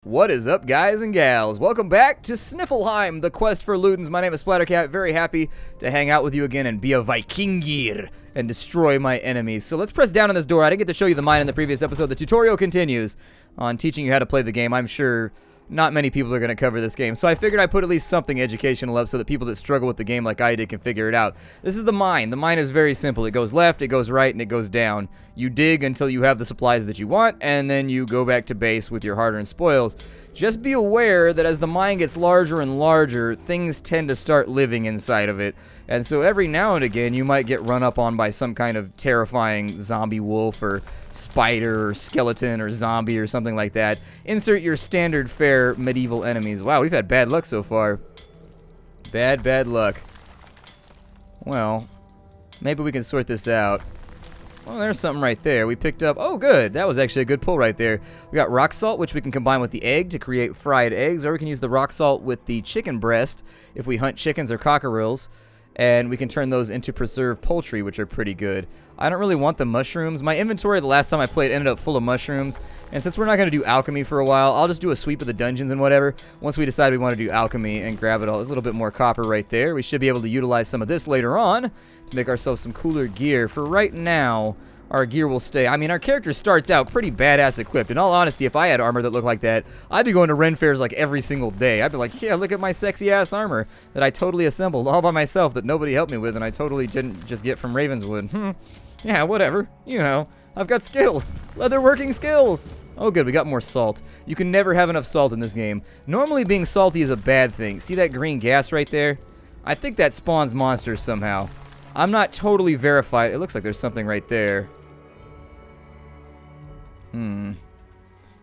What is up, guys and gals? Welcome back to Niffelheim, the quest for Ludens. My name is Splattercat. Very happy to hang out with you again and be a Vikingir and destroy my enemies. So let's press down on this door. I didn't get to show you the mine in the previous episode. The tutorial continues on teaching you how to play the game. I'm sure not many people are going to cover this game, so I figured I'd put at least something educational up so that people that struggle with the game like I did can figure it out. This is the mine. The mine is very simple. It goes left, it goes right, and it goes down. You dig until you have the supplies that you want, and then you go back to base with your hard-earned spoils. Just be aware that as the mine gets larger and larger, things tend to start living inside of it. And so every now and again, you might get run up on by some kind of terrifying zombie wolf or spider or skeleton or zombie or something like that. Insert your standard fare medieval enemies. Wow, we've had bad luck so far. Bad luck. Well, maybe we can sort this out. Well, there's something right there. We picked up... Oh, good. That was actually a good pull right there. We got rock salt, which we can combine with the egg to create fried eggs, or we can use the rock salt with the chicken breast if we hunt chickens or cockerels, and we can turn those into preserved poultry, which are pretty good. I don't really want the mushrooms. My inventory the last time I played ended up full of mushrooms, and since we're not going to do alchemy for a while, I'll just do a sweep of the dungeons and whatever once we decide we want to do alchemy and grab it all. There's a little bit more copper right there. We should be able to utilize some of this later on to make ourselves some cooler gear. For right now, our gear will stay. I mean, our character starts out pretty badass equipped. In all honesty, if I had armor that looked like that, I'd be going to Ren fairs like every single day. I'd be like, yeah, look at my sexy ass armor that I totally assembled all by myself that nobody helped me with and I totally didn't just get from Ravenswood. Yeah, whatever. You know, I've got skills. Leatherworking skills. Oh, good. We got more salt. You can never have enough salt in this game. Normally, being salty is a bad thing. See that green gas right there? I think that spawns monsters somehow. I'm not totally verified. It looks like there's something right there.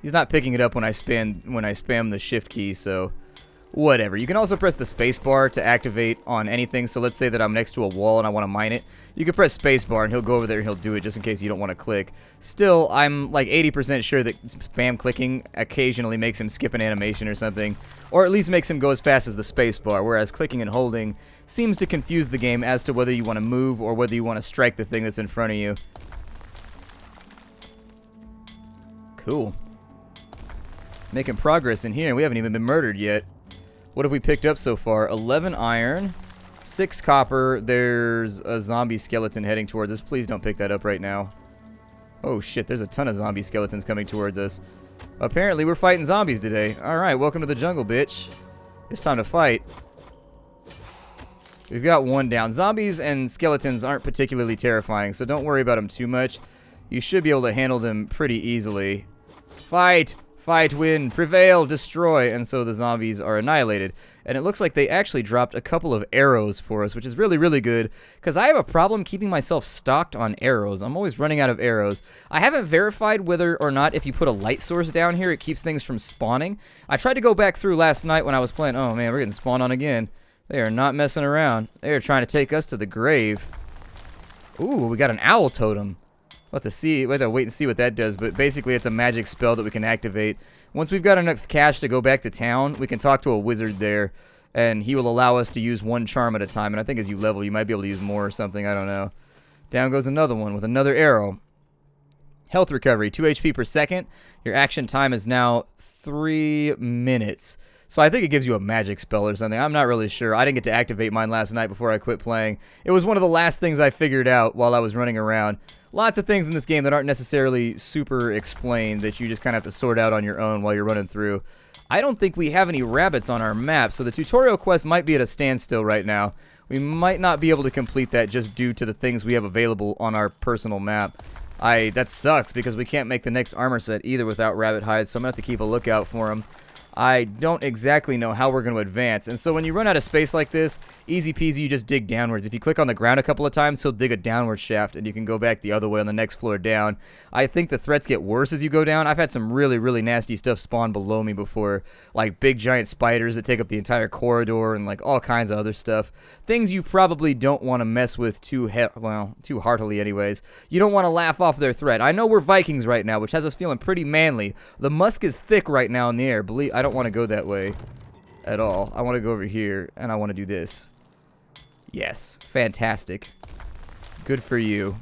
He's not picking it up when I spam the shift key, so whatever. You can also press the space bar to activate on anything. So let's say that I'm next to a wall and I want to mine it. You can press space bar and he'll go over there and he'll do it just in case you don't want to click. Still, I'm like 80% sure that spam clicking occasionally makes him skip an animation or something, or at least makes him go as fast as the space bar, whereas clicking and holding seems to confuse the game as to whether you want to move or whether you want to strike the thing that's in front of you. Cool. Making progress in here. We haven't even been murdered yet. What have we picked up so far? 11 iron, 6 copper. There's a zombie skeleton heading towards us. Please don't pick that up right now. Oh shit, there's a ton of zombie skeletons coming towards us. Apparently we're fighting zombies today. Alright, welcome to the jungle, bitch. It's time to fight. We've got one down. Zombies and skeletons aren't particularly terrifying, so don't worry about them too much. You should be able to handle them pretty easily. Fight! Fight, win, prevail, destroy, and so the zombies are annihilated. And it looks like they actually dropped a couple of arrows for us, which is really, really good, because I have a problem keeping myself stocked on arrows. I'm always running out of arrows. I haven't verified whether or not if you put a light source down here, it keeps things from spawning. I tried to go back through last night when I was playing. Oh man, we're getting spawned on again. They are not messing around. They are trying to take us to the grave. Ooh, we got an owl totem. We'll have to wait and see what that does, but basically it's a magic spell that we can activate. Once we've got enough cash to go back to town, we can talk to a wizard there, and he will allow us to use one charm at a time, and I think as you level, you might be able to use more or something, I don't know. Down goes another one with another arrow. Health recovery, 2 HP per second. Your action time is now 3 minutes. So I think it gives you a magic spell or something. I'm not really sure. I didn't get to activate mine last night before I quit playing. It was one of the last things I figured out while I was running around. Lots of things in this game that aren't necessarily super explained that you just kind of have to sort out on your own while you're running through. I don't think we have any rabbits on our map, so the tutorial quest might be at a standstill right now. We might not be able to complete that just due to the things we have available on our personal map. That sucks because we can't make the next armor set either without rabbit hides, so I'm going to have to keep a lookout for them. I don't exactly know how we're going to advance. And so when you run out of space like this, easy peasy, you just dig downwards. If you click on the ground a couple of times, he'll dig a downward shaft, and you can go back the other way on the next floor down. I think the threats get worse as you go down. I've had some really, really nasty stuff spawn below me before, like big giant spiders that take up the entire corridor and like all kinds of other stuff. Things you probably don't want to mess with too heartily anyways. You don't want to laugh off their threat. I know we're Vikings right now, which has us feeling pretty manly. The musk is thick right now in the air. I don't want to go that way at all. I want to go over here, and I want to do this. Yes, fantastic. Good for you.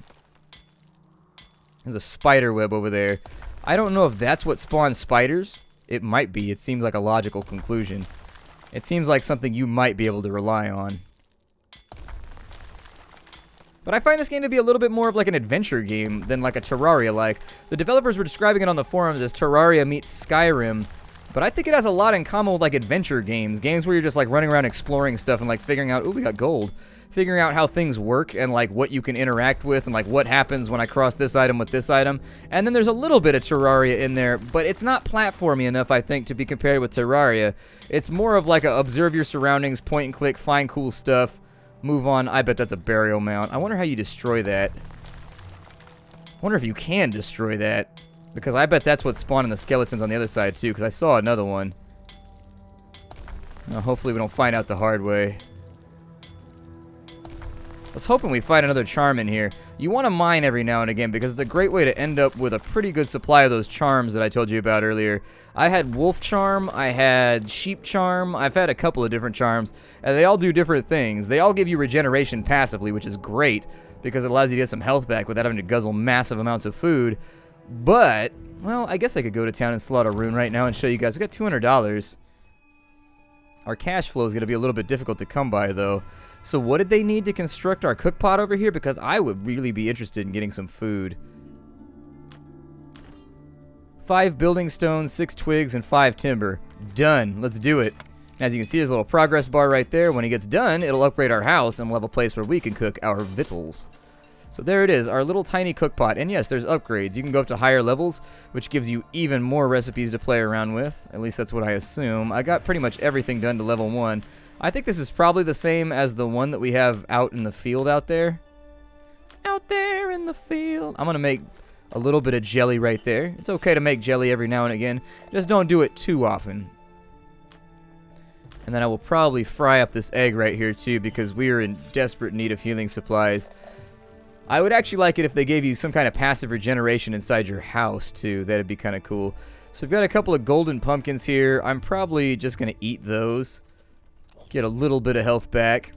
There's a spider web over there. I don't know if that's what spawns spiders, it might be. It seems like a logical conclusion. It seems like something you might be able to rely on. But I find this game to be a little bit more of like an adventure game than like a Terraria-like. The developers were describing it on the forums as Terraria meets Skyrim, but I think it has a lot in common with like adventure games. Games where you're just like running around exploring stuff and like figuring out, ooh, we got gold. Figuring out how things work and like what you can interact with and like what happens when I cross this item with this item. And then there's a little bit of Terraria in there, but it's not platformy enough, I think, to be compared with Terraria. It's more of like a observe your surroundings, point and click, find cool stuff, move on. I bet that's a burial mount. I wonder how you destroy that. I wonder if you can destroy that. Because I bet that's what's spawning the skeletons on the other side too, because I saw another one. Now, hopefully we don't find out the hard way. I was hoping we find another charm in here. You want to mine every now and again because it's a great way to end up with a pretty good supply of those charms that I told you about earlier. I had wolf charm, I had sheep charm, I've had a couple of different charms, and they all do different things. They all give you regeneration passively, which is great because it allows you to get some health back without having to guzzle massive amounts of food. But, well, I guess I could go to town and slot a rune right now and show you guys. We got $200. Our cash flow is going to be a little bit difficult to come by, though. So what did they need to construct our cook pot over here? Because I would really be interested in getting some food. 5 building stones, 6 twigs, and 5 timber. Done. Let's do it. As you can see, there's a little progress bar right there. When it gets done, it'll upgrade our house, and we'll have a place where we can cook our victuals. So there it is, our little tiny cook pot. And yes, there's upgrades. You can go up to higher levels, which gives you even more recipes to play around with. At least that's what I assume. I got pretty much everything done to level 1. I think this is probably the same as the one that we have out in the field out there. Out there in the field. I'm going to make a little bit of jelly right there. It's okay to make jelly every now and again. Just don't do it too often. And then I will probably fry up this egg right here too because we are in desperate need of healing supplies. I would actually like it if they gave you some kind of passive regeneration inside your house too. That'd be kind of cool. So we've got a couple of golden pumpkins here. I'm probably just going to eat those. Get a little bit of health back.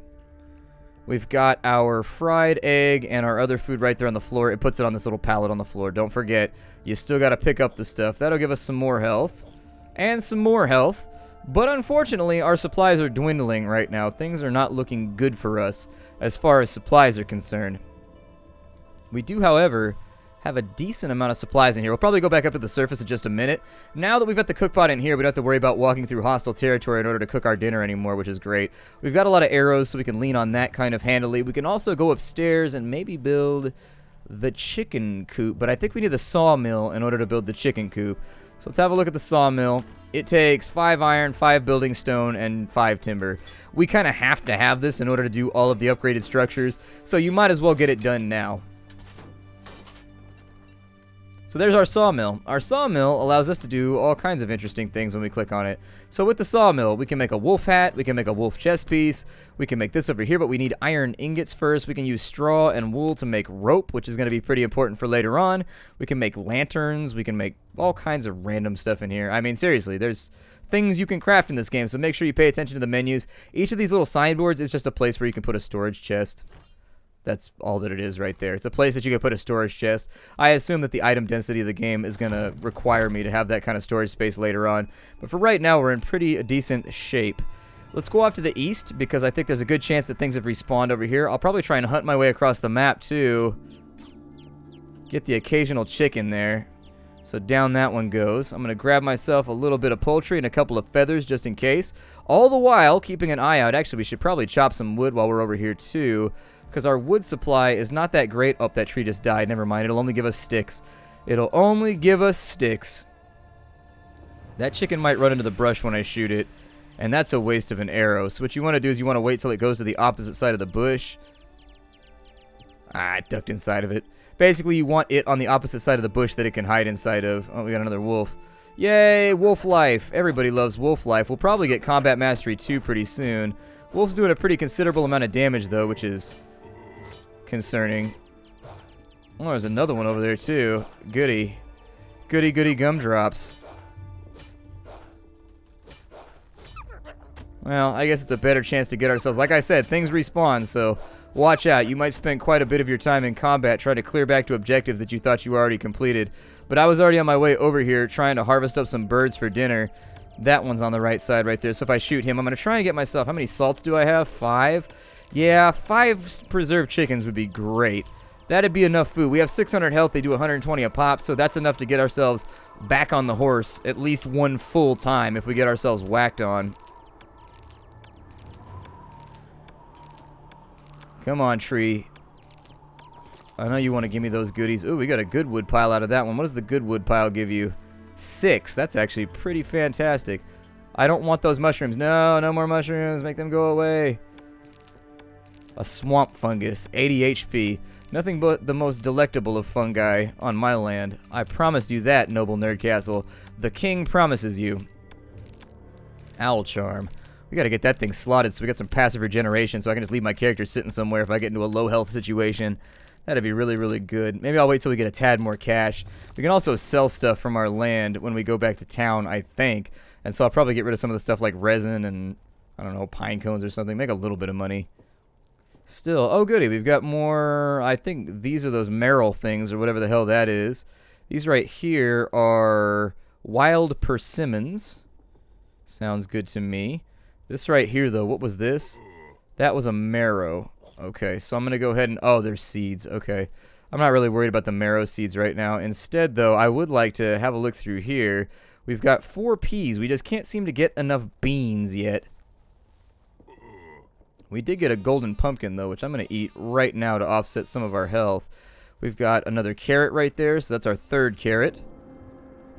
We've got our fried egg and our other food right there on the floor. It puts it on this little pallet on the floor. Don't forget, you still got to pick up the stuff. That'll give us some more health. And some more health. But unfortunately, our supplies are dwindling right now. Things are not looking good for us as far as supplies are concerned. We do, however, have a decent amount of supplies in here. We'll probably go back up to the surface in just a minute. Now that we've got the cook pot in here, we don't have to worry about walking through hostile territory in order to cook our dinner anymore, which is great. We've got a lot of arrows, so we can lean on that kind of handily. We can also go upstairs and maybe build the chicken coop, but I think we need the sawmill in order to build the chicken coop. So let's have a look at the sawmill. It takes 5 iron, 5 building stone, and 5 timber. We kind of have to have this in order to do all of the upgraded structures, so you might as well get it done now. So there's our sawmill. Our sawmill allows us to do all kinds of interesting things when we click on it. So with the sawmill, we can make a wolf hat, we can make a wolf chest piece, we can make this over here, but we need iron ingots first. We can use straw and wool to make rope, which is going to be pretty important for later on. We can make lanterns, we can make all kinds of random stuff in here. I mean, seriously, there's things you can craft in this game, so make sure you pay attention to the menus. Each of these little signboards is just a place where you can put a storage chest. That's all that it is right there. It's a place that you can put a storage chest. I assume that the item density of the game is going to require me to have that kind of storage space later on. But for right now, we're in pretty decent shape. Let's go off to the east because I think there's a good chance that things have respawned over here. I'll probably try and hunt my way across the map too. Get the occasional chicken there. So down that one goes. I'm going to grab myself a little bit of poultry and a couple of feathers just in case. All the while, keeping an eye out. Actually, we should probably chop some wood while we're over here too, because our wood supply is not that great. Oh, that tree just died. Never mind. It'll only give us sticks. It'll only give us sticks. That chicken might run into the brush when I shoot it, and that's a waste of an arrow. So what you want to do is you want to wait till it goes to the opposite side of the bush. Ah, it ducked inside of it. Basically, you want it on the opposite side of the bush that it can hide inside of. Oh, we got another wolf. Yay, wolf life. Everybody loves wolf life. We'll probably get combat mastery 2 pretty soon. Wolf's doing a pretty considerable amount of damage, though, which is concerning. Oh, there's another one over there, too. Goody. Goody, goody gumdrops. Well, I guess it's a better chance to get ourselves. Like I said, things respawn, so Watch out, you might spend quite a bit of your time in combat trying to clear back to objectives that you thought you already completed. But I was already on my way over here trying to harvest up some birds for dinner. That one's on the right side right there, so if I shoot him, I'm going to try and get myself... How many salts do I have? 5? Yeah, 5 preserved chickens would be great. That'd be enough food. We have 600 health, they do 120 a pop, so that's enough to get ourselves back on the horse at least one full time if we get ourselves whacked on. Come on, tree. I know you want to give me those goodies. Ooh, we got a good wood pile out of that one. What does the good wood pile give you? 6. That's actually pretty fantastic. I don't want those mushrooms. No, no more mushrooms. Make them go away. A swamp fungus. 80 HP. Nothing but the most delectable of fungi on my land. I promised you that, noble nerd castle. The king promises you. Owl charm. We gotta get that thing slotted so we got some passive regeneration so I can just leave my character sitting somewhere if I get into a low health situation. That'd be really, really good. Maybe I'll wait till we get a tad more cash. We can also sell stuff from our land when we go back to town, I think. And so I'll probably get rid of some of the stuff like resin and, I don't know, pine cones or something. Make a little bit of money. Still, oh goody, we've got more, I think these are those merrill things or whatever the hell that is. These right here are wild persimmons. Sounds good to me. This right here though, what was this? That was a marrow. Okay, so I'm going to go ahead and, oh, there's seeds. Okay. I'm not really worried about the marrow seeds right now. Instead though, I would like to have a look through here. We've got 4 peas. We just can't seem to get enough beans yet. We did get a golden pumpkin, though, which I'm going to eat right now to offset some of our health. We've got another carrot right there, so that's our 3rd carrot.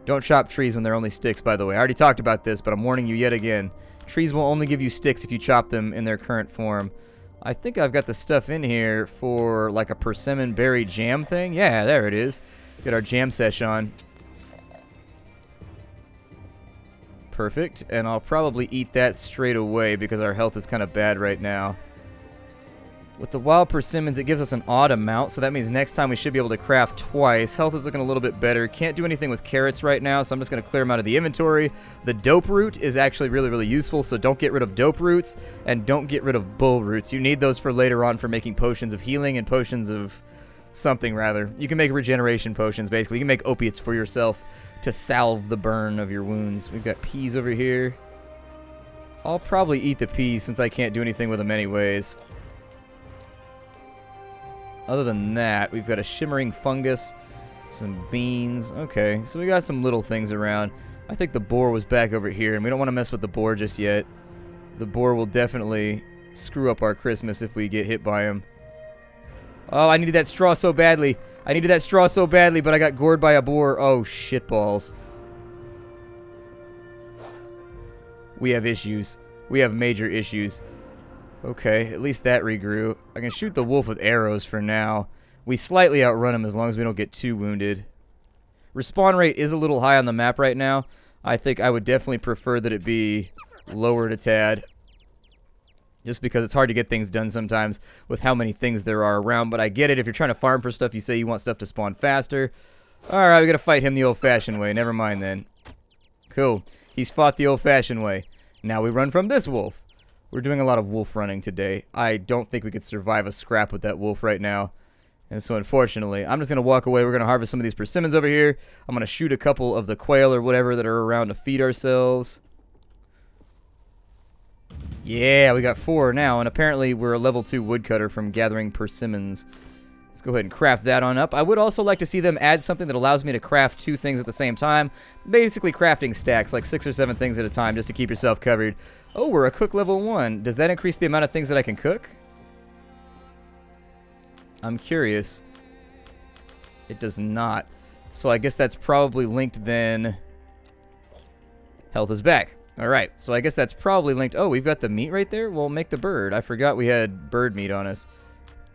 Don't chop trees when they're only sticks, by the way. I already talked about this, but I'm warning you yet again. Trees will only give you sticks if you chop them in their current form. I think I've got the stuff in here for, like, a persimmon berry jam thing. Yeah, there it is. Get our jam sesh on. Perfect, and I'll probably eat that straight away because our health is kind of bad right now. With the wild persimmons, it gives us an odd amount, so that means next time we should be able to craft twice. Health is looking a little bit better. Can't do anything with carrots right now, so I'm just going to clear them out of the inventory. The dope root is actually really, really useful, so don't get rid of dope roots, and don't get rid of bull roots. You need those for later on for making potions of healing and potions of something, rather. You can make regeneration potions, basically. You can make opiates for yourself to salve the burn of your wounds. We've got peas over here. I'll probably eat the peas since I can't do anything with them anyways. Other than that, we've got a shimmering fungus, some beans. Okay, so we got some little things around. I think the boar was back over here, and we don't want to mess with the boar just yet. The boar will definitely screw up our Christmas if we get hit by him. Oh, I needed that straw so badly. I needed that straw so badly, but I got gored by a boar. Oh, shitballs. We have issues. We have major issues. Okay, at least that regrew. I can shoot the wolf with arrows for now. We slightly outrun him as long as we don't get too wounded. Respawn rate is a little high on the map right now. I think I would definitely prefer that it be lowered a tad. Just because it's hard to get things done sometimes with how many things there are around. But I get it. If you're trying to farm for stuff, you say you want stuff to spawn faster. Alright, we gotta fight him the old-fashioned way. Never mind then. Cool. He's fought the old-fashioned way. Now we run from this wolf. We're doing a lot of wolf running today. I don't think we could survive a scrap with that wolf right now. And so unfortunately, I'm just going to walk away. We're going to harvest some of these persimmons over here. I'm going to shoot a couple of the quail or whatever that are around to feed ourselves. Yeah, we got 4 now, and apparently we're a level 2 woodcutter from gathering persimmons. Let's go ahead and craft that on up. I would also like to see them add something that allows me to craft 2 things at the same time. Basically crafting stacks, like 6 or 7 things at a time, just to keep yourself covered. Oh, we're a cook level 1. Does that increase the amount of things that I can cook? I'm curious. It does not. So I guess that's probably linked then. Health is back. Alright, so I guess that's probably linked. Oh, we've got the meat right there? Well, make the bird. I forgot we had bird meat on us.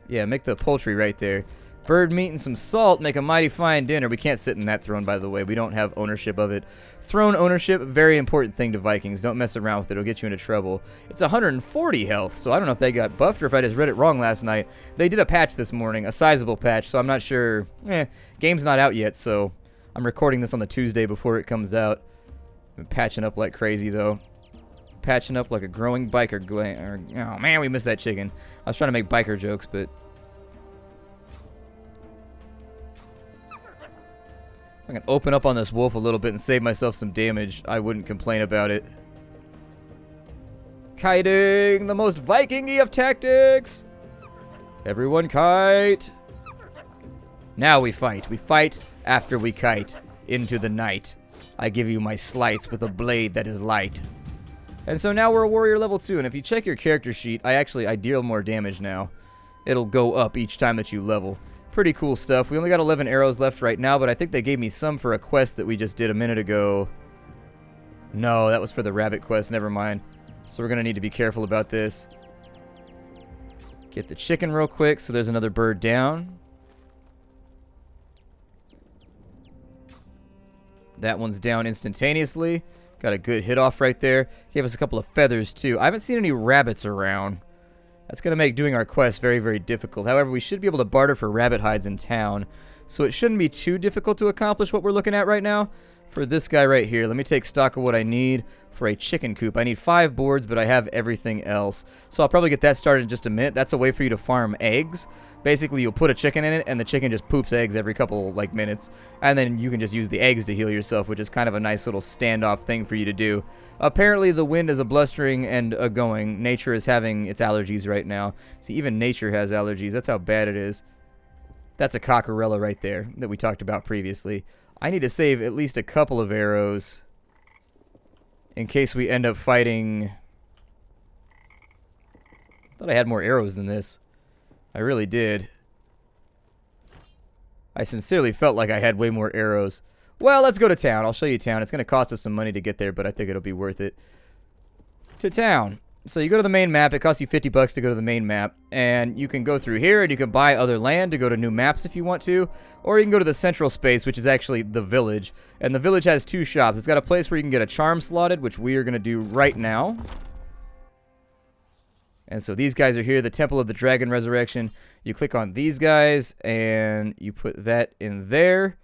Yeah, make the poultry right there. Bird meat and some salt make a mighty fine dinner. We can't sit in that throne, by the way. We don't have ownership of it. Throne ownership, very important thing to Vikings. Don't mess around with it. It'll get you into trouble. It's 140 health, so I don't know if they got buffed or if I just read it wrong last night. They did a patch this morning, a sizable patch, so I'm not sure. Game's not out yet, so I'm recording this on the Tuesday before it comes out. I'm patching up like crazy, though. patching up like a growing biker oh man, we missed that chicken. I was trying to make biker jokes, but if I can open up on this wolf a little bit and save myself some damage, I wouldn't complain about it. Kiting, the most Viking-y of tactics. Everyone kite. Now we fight. We fight after we kite into the night. I give you my slice with a blade that is light. And so now we're a warrior level 2, and if you check your character sheet, I deal more damage now. It'll go up each time that you level. Pretty cool stuff. We only got 11 arrows left right now, but I think they gave me some for a quest that we just did a minute ago. No, that was for the rabbit quest. Never mind. So we're going to need to be careful about this. Get the chicken real quick, so there's another bird down. That one's down instantaneously. Got a good hit off right there. Gave us a couple of feathers, too. I haven't seen any rabbits around. That's going to make doing our quest very, very difficult. However, we should be able to barter for rabbit hides in town. So it shouldn't be too difficult to accomplish what we're looking at right now. For this guy right here, let me take stock of what I need for a chicken coop. I need 5 boards, but I have everything else. So I'll probably get that started in just a minute. That's a way for you to farm eggs. Basically, you'll put a chicken in it, and the chicken just poops eggs every couple, minutes. And then you can just use the eggs to heal yourself, which is kind of a nice little standoff thing for you to do. Apparently, the wind is a blustering and a going. Nature is having its allergies right now. See, even nature has allergies. That's how bad it is. That's a cockerella right there that we talked about previously. I need to save at least a couple of arrows in case we end up fighting. I thought I had more arrows than this. I really did. I sincerely felt like I had way more arrows. Well, let's go to town. I'll show you town. It's going to cost us some money to get there, but I think it'll be worth it. To town. So you go to the main map. It costs you 50 bucks to go to the main map. And you can go through here, and you can buy other land to go to new maps if you want to. Or you can go to the central space, which is actually the village. And the village has 2 shops. It's got a place where you can get a charm slotted, which we are going to do right now. And so these guys are here, the Temple of the Dragon Resurrection. You click on these guys, and you put that in there.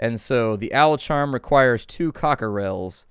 And so the Owl Charm requires 2 cockerels,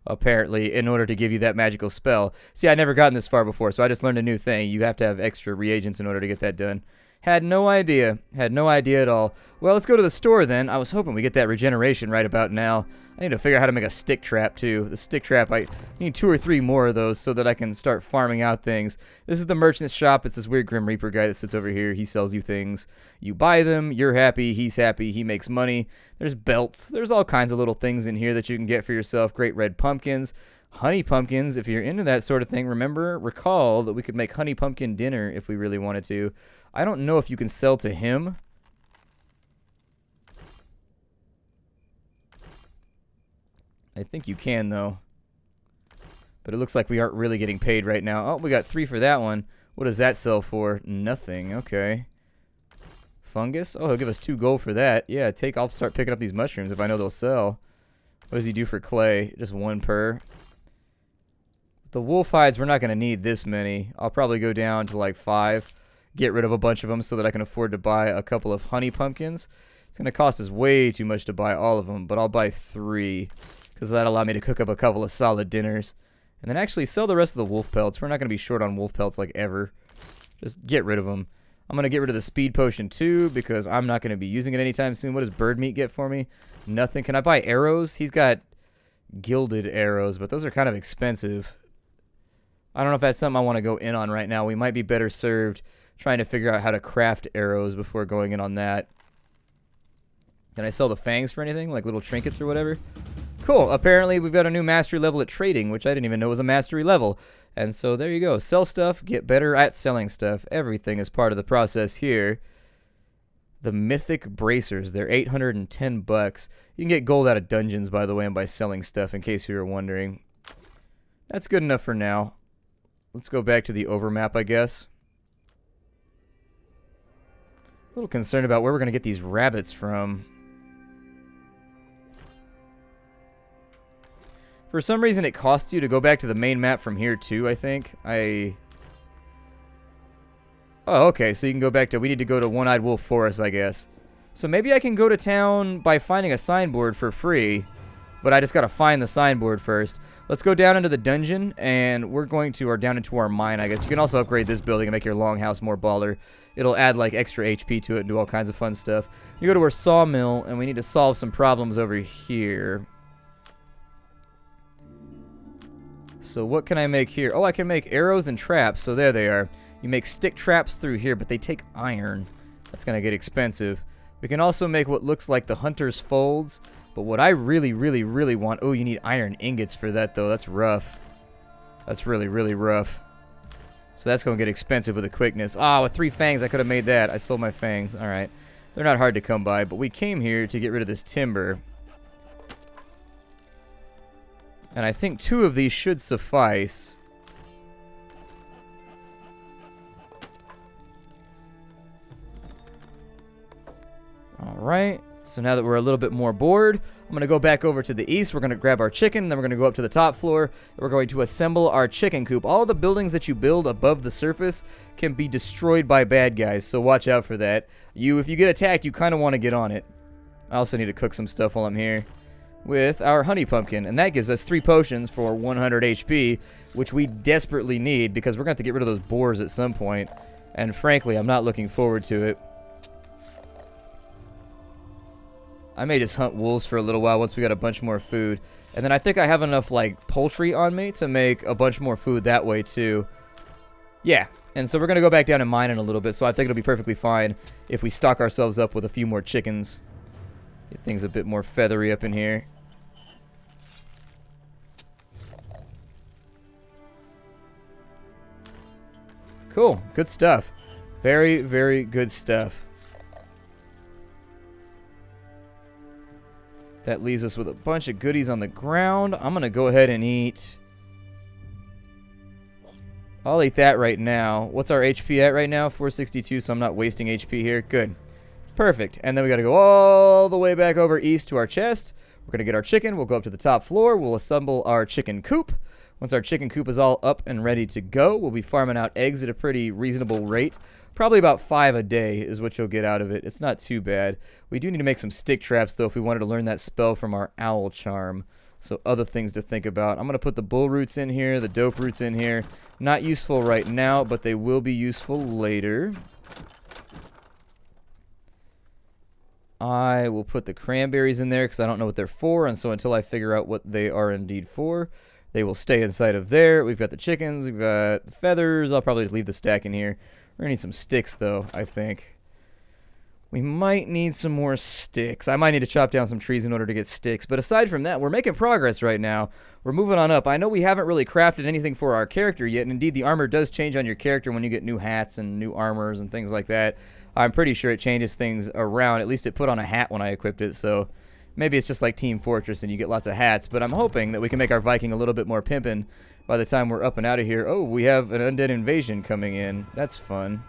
apparently, in order to give you that magical spell. See, I'd never gotten this far before, so I just learned a new thing. You have to have extra reagents in order to get that done. Had no idea. Had no idea at all. Well, let's go to the store then. I was hoping we get that regeneration right about now. I need to figure out how to make a stick trap, too. The stick trap, I need 2 or 3 more of those so that I can start farming out things. This is the merchant's shop. It's this weird Grim Reaper guy that sits over here. He sells you things. You buy them. You're happy. He's happy. He makes money. There's belts. There's all kinds of little things in here that you can get for yourself. Great red pumpkins. Honey pumpkins. If you're into that sort of thing, recall that we could make honey pumpkin dinner if we really wanted to. I don't know if you can sell to him. I think you can, though. But it looks like we aren't really getting paid right now. Oh, we got 3 for that one. What does that sell for? Nothing. Okay. Fungus? Oh, he'll give us 2 gold for that. Yeah, I'll start picking up these mushrooms if I know they'll sell. What does he do for clay? Just 1 per. The wolf hides, we're not going to need this many. I'll probably go down to like 5. Get rid of a bunch of them so that I can afford to buy a couple of honey pumpkins. It's going to cost us way too much to buy all of them, but I'll buy 3 because that'll allow me to cook up a couple of solid dinners. And then actually sell the rest of the wolf pelts. We're not going to be short on wolf pelts like ever. Just get rid of them. I'm going to get rid of the speed potion too because I'm not going to be using it anytime soon. What does bird meat get for me? Nothing. Can I buy arrows? He's got gilded arrows, but those are kind of expensive. I don't know if that's something I want to go in on right now. We might be better served trying to figure out how to craft arrows before going in on that. Can I sell the fangs for anything? Like little trinkets or whatever? Cool. Apparently we've got a new mastery level at trading, which I didn't even know was a mastery level. And so there you go. Sell stuff, get better at selling stuff. Everything is part of the process here. The Mythic Bracers. They're 810 bucks. You can get gold out of dungeons, by the way, and by selling stuff, in case you were wondering. That's good enough for now. Let's go back to the overmap, I guess. A little concerned about where we're going to get these rabbits from. For some reason, it costs you to go back to the main map from here, too, I think. Oh, okay, so you can go back to... We need to go to One-Eyed Wolf Forest, I guess. So maybe I can go to town by finding a signboard for free. but I just got to find the signboard first. Let's go down into the dungeon, and we're going to, or down into our mine, I guess. You can also upgrade this building and make your longhouse more baller. It'll add, like, extra HP to it and do all kinds of fun stuff. You go to our sawmill, and we need to solve some problems over here. So what can I make here? Oh, I can make arrows and traps, so there they are. You make stick traps through here, but they take iron. That's going to get expensive. We can also make what looks like the hunter's folds, but what I really, really, really want... Oh, you need iron ingots for that, though. That's rough. That's really, really rough. So that's going to get expensive with the quickness. Ah, with 3 fangs, I could have made that. I sold my fangs. All right. They're not hard to come by, but we came here to get rid of this timber. And I think 2 of these should suffice. Alright, so now that we're a little bit more bored, I'm going to go back over to the east. We're going to grab our chicken, and then we're going to go up to the top floor. And we're going to assemble our chicken coop. All the buildings that you build above the surface can be destroyed by bad guys, so watch out for that. If you get attacked, you kind of want to get on it. I also need to cook some stuff while I'm here with our honey pumpkin, and that gives us 3 potions for 100 HP, which we desperately need because we're going to have to get rid of those boars at some point. And frankly, I'm not looking forward to it. I may just hunt wolves for a little while once we got a bunch more food. And then I think I have enough, like, poultry on me to make a bunch more food that way, too. Yeah. And so we're going to go back down and mine in a little bit, so I think it'll be perfectly fine if we stock ourselves up with a few more chickens. Get things a bit more feathery up in here. Cool. Good stuff. Very, very good stuff. That leaves us with a bunch of goodies on the ground. I'm going to go ahead and eat. I'll eat that right now. What's our HP at right now? 462, so I'm not wasting HP here. Good. Perfect. And then we got to go all the way back over east to our chest. We're going to get our chicken. We'll go up to the top floor. We'll assemble our chicken coop. Once our chicken coop is all up and ready to go, we'll be farming out eggs at a pretty reasonable rate. Probably about 5 a day is what you'll get out of it. It's not too bad. We do need to make some stick traps, though, if we wanted to learn that spell from our owl charm. So other things to think about. I'm going to put the bull roots in here, the dope roots in here. Not useful right now, but they will be useful later. I will put the cranberries in there because I don't know what they're for, and so until I figure out what they are indeed for, they will stay inside of there. We've got the chickens, we've got feathers. I'll probably just leave the stack in here. We're going to need some sticks, though, I think. We might need some more sticks. I might need to chop down some trees in order to get sticks. But aside from that, we're making progress right now. We're moving on up. I know we haven't really crafted anything for our character yet. And indeed, the armor does change on your character when you get new hats and new armors and things like that. I'm pretty sure it changes things around. At least it put on a hat when I equipped it. So maybe it's just like Team Fortress and you get lots of hats. But I'm hoping that we can make our Viking a little bit more pimpin' by the time we're up and out of here. Oh, we have an Undead Invasion coming in. That's fun.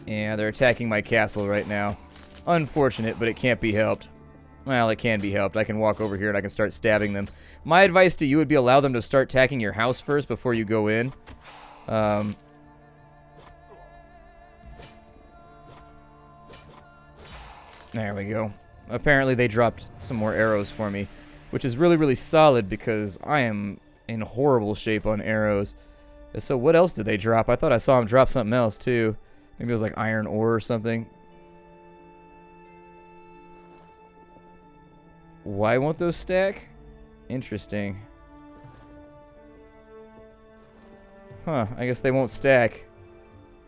Yeah, they're attacking my castle right now. Unfortunate, but it can't be helped. Well, it can be helped. I can walk over here and I can start stabbing them. My advice to you would be allow them to start attacking your house first before you go in. There we go. Apparently they dropped some more arrows for me, which is really, really solid because I am in horrible shape on arrows. So what else did they drop? I thought I saw them drop something else too. Maybe it was like iron ore or something. Why won't those stack? Interesting. Huh, I guess they won't stack.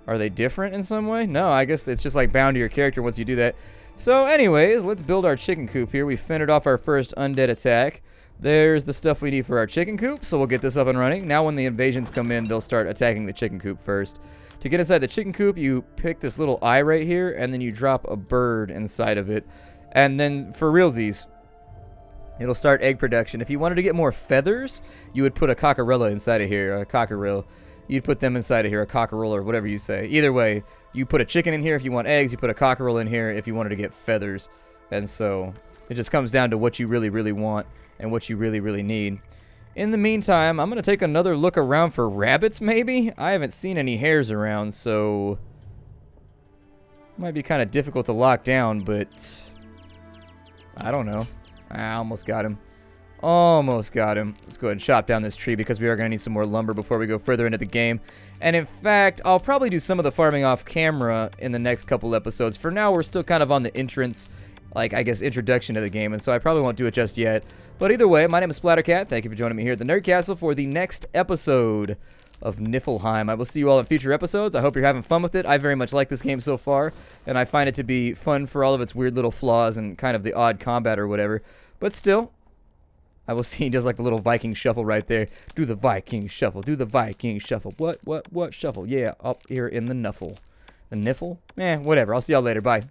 Are they different in some way? No, I guess it's just like bound to your character once you do that. So anyways, let's build our chicken coop here. We fended off our first undead attack. There's the stuff we need for our chicken coop, so we'll get this up and running. Now when the invasions come in, they'll start attacking the chicken coop first. To get inside the chicken coop, you pick this little eye right here, and then you drop a bird inside of it. And then for realsies, it'll start egg production. If you wanted to get more feathers, you would put a cockerella inside of here, a cockerel. You'd put them inside of here, a cockerel or whatever you say. Either way, you put a chicken in here if you want eggs, you put a cockerel in here if you wanted to get feathers. And so it just comes down to what you really, really want and what you really, really need. In the meantime, I'm going to take another look around for rabbits, maybe? I haven't seen any hares around, so Might be kind of difficult to lock down, but I don't know. I almost got him. Almost got him. Let's go ahead and chop down this tree because we are going to need some more lumber before we go further into the game. And in fact, I'll probably do some of the farming off camera in the next couple episodes. For now, we're still kind of on the entrance, like, I guess, introduction to the game, and so I probably won't do it just yet. But either way, my name is Splattercat. Thank you for joining me here at the Nerd Castle for the next episode of Niffelheim. I will see you all in future episodes. I hope you're having fun with it. I very much like this game so far, and I find it to be fun for all of its weird little flaws and kind of the odd combat or whatever. But still, I will see. He does like the little Viking shuffle right there. Do the Viking shuffle. Do the Viking shuffle. What shuffle? Yeah, up here in the Nuffle. The Niffle? Whatever. I'll see y'all later. Bye.